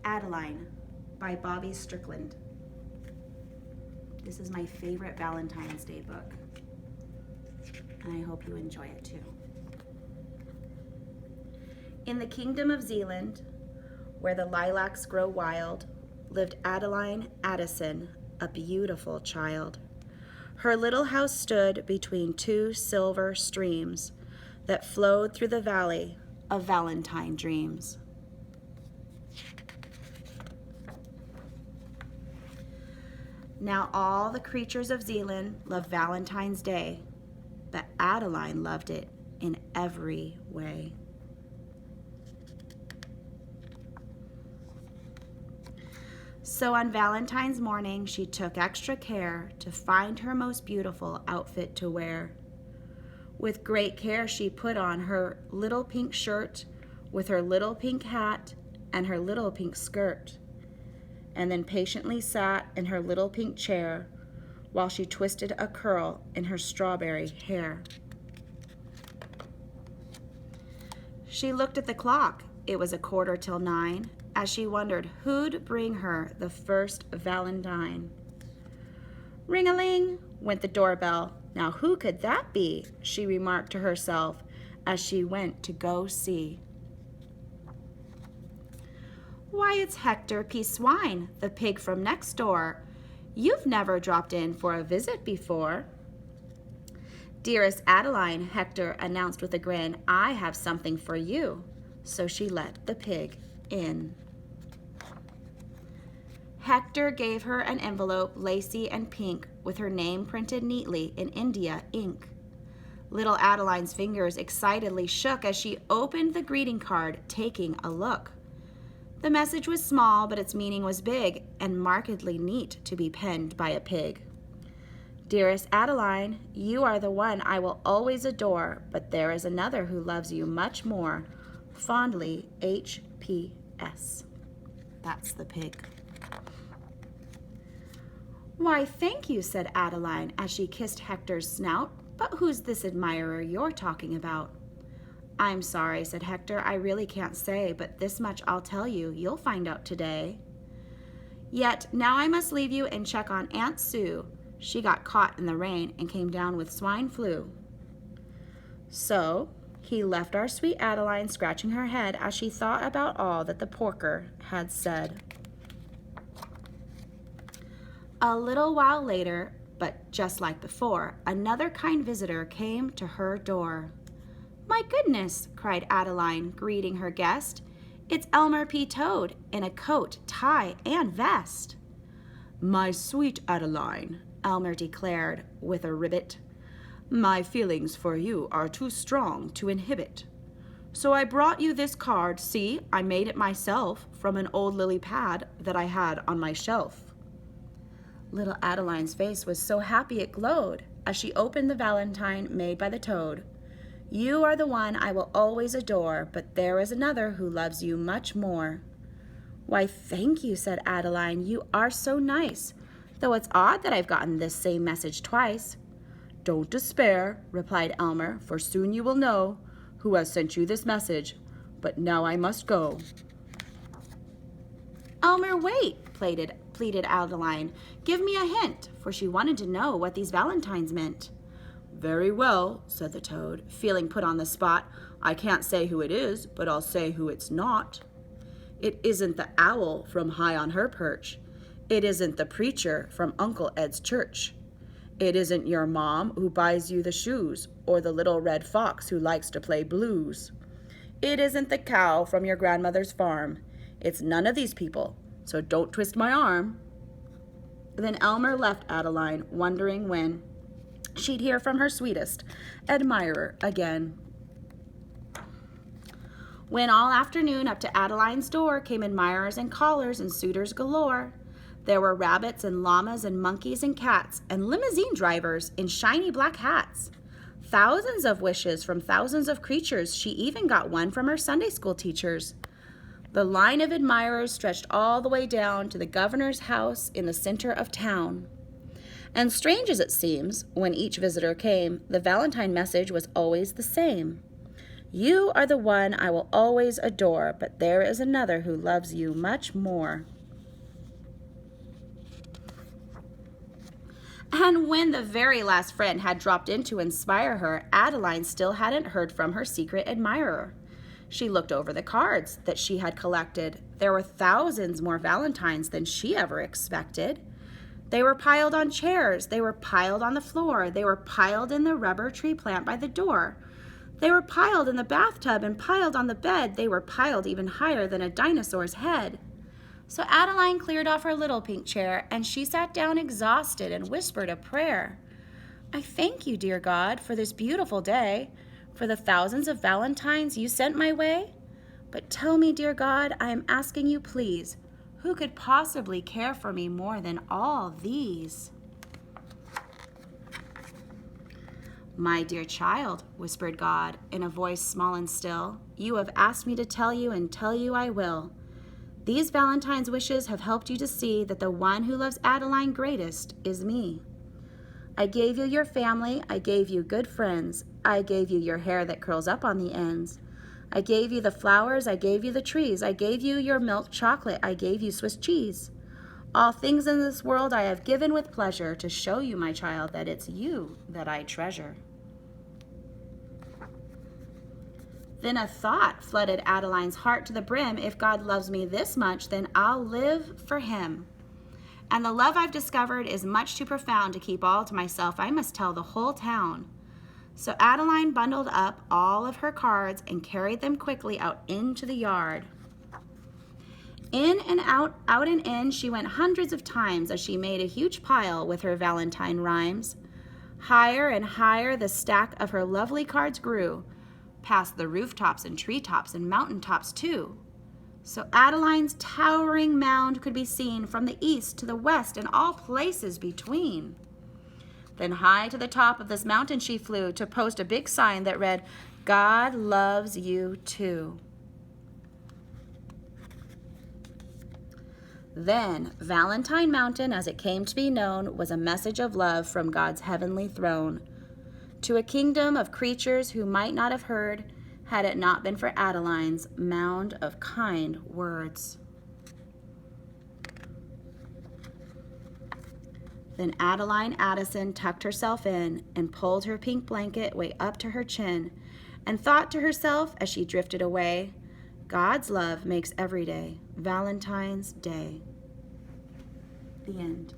Adeline by Bobby Strickland. This is my favorite Valentine's Day book, and I hope you enjoy it too. In the kingdom of Zealand, where the lilacs grow wild, lived Adeline Addison, a beautiful child. Her little house stood between two silver streams that flowed through the valley of Valentine dreams. Now all the creatures of Zealand love Valentine's Day, but Adeline loved it in every way. So on Valentine's morning, she took extra care to find her most beautiful outfit to wear. With great care, she put on her little pink shirt with her little pink hat and her little pink skirt, and then patiently sat in her little pink chair while she twisted a curl in her strawberry hair. She looked at the clock. It was 9:15, as she wondered who'd bring her the first Valentine. Ring-a-ling went the doorbell. Now who could that be? She remarked to herself as she went to go see. Why, it's Hector P. Swine, the pig from next door. You've never dropped in for a visit before. Dearest Adeline, Hector announced with a grin, I have something for you. So she let the pig in. Hector gave her an envelope, lacy and pink, with her name printed neatly in India ink. Little Adeline's fingers excitedly shook as she opened the greeting card, taking a look. The message was small, but its meaning was big and markedly neat to be penned by a pig. Dearest Adeline, you are the one I will always adore, but there is another who loves you much more. Fondly, H.P.S. That's the pig. Why, thank you, said Adeline as she kissed Hector's snout. But who's this admirer you're talking about? I'm sorry, said Hector. I really can't say, but this much I'll tell you. You'll find out today. Yet now I must leave you and check on Aunt Sue. She got caught in the rain and came down with swine flu. So he left our sweet Adeline scratching her head as she thought about all that the porker had said. A little while later, but just like before, another kind visitor came to her door. My goodness, cried Adeline, greeting her guest. It's Elmer P. Toad in a coat, tie, and vest. My sweet Adeline, Elmer declared with a ribbit, my feelings for you are too strong to inhibit. So I brought you this card. See, I made it myself from an old lily pad that I had on my shelf. Little Adeline's face was so happy it glowed as she opened the valentine made by the toad. You are the one I will always adore, but there is another who loves you much more. Why, thank you, said Adeline. You are so nice, though it's odd that I've gotten this same message twice. Don't despair, replied Elmer, for soon you will know who has sent you this message. But now I must go. Elmer, wait, pleaded Adeline. Give me a hint, for she wanted to know what these valentines meant. Very well, said the toad, feeling put on the spot. I can't say who it is, but I'll say who it's not. It isn't the owl from high on her perch. It isn't the preacher from Uncle Ed's church. It isn't your mom who buys you the shoes, or the little red fox who likes to play blues. It isn't the cow from your grandmother's farm. It's none of these people, so don't twist my arm. Then Elmer left Adeline, wondering when she'd hear from her sweetest admirer again. When all afternoon up to Adeline's door came admirers and callers and suitors galore. There were rabbits and llamas and monkeys and cats and limousine drivers in shiny black hats. Thousands of wishes from thousands of creatures. She even got one from her Sunday school teachers. The line of admirers stretched all the way down to the governor's house in the center of town. And strange as it seems, when each visitor came, the Valentine message was always the same. You are the one I will always adore, but there is another who loves you much more. And when the very last friend had dropped in to inspire her, Adeline still hadn't heard from her secret admirer. She looked over the cards that she had collected. There were thousands more Valentines than she ever expected. They were piled on chairs. They were piled on the floor. They were piled in the rubber tree plant by the door. They were piled in the bathtub and piled on the bed. They were piled even higher than a dinosaur's head. So Adeline cleared off her little pink chair, and she sat down exhausted and whispered a prayer. I thank you, dear God, for this beautiful day, for the thousands of Valentines you sent my way. But tell me, dear God, I am asking you, please, who could possibly care for me more than all these? My dear child, whispered God, in a voice small and still, you have asked me to tell you, and tell you I will. These Valentine's wishes have helped you to see that the one who loves Adeline greatest is me. I gave you your family. I gave you good friends. I gave you your hair that curls up on the ends. I gave you the flowers. I gave you the trees. I gave you your milk chocolate. I gave you Swiss cheese. All things in this world I have given with pleasure to show you, my child, that it's you that I treasure. Then a thought flooded Adeline's heart to the brim. If God loves me this much, then I'll live for him. And the love I've discovered is much too profound to keep all to myself. I must tell the whole town. So Adeline bundled up all of her cards and carried them quickly out into the yard. In and out, out and in, she went hundreds of times as she made a huge pile with her Valentine rhymes. Higher and higher the stack of her lovely cards grew, past the rooftops and treetops and mountaintops too. So Adeline's towering mound could be seen from the east to the west and all places between. Then high to the top of this mountain she flew to post a big sign that read, God loves you too. Then Valentine Mountain, as it came to be known, was a message of love from God's heavenly throne to a kingdom of creatures who might not have heard had it not been for Adeline's mound of kind words. Then Adeline Addison tucked herself in and pulled her pink blanket way up to her chin and thought to herself as she drifted away, God's love makes every day Valentine's Day. The end.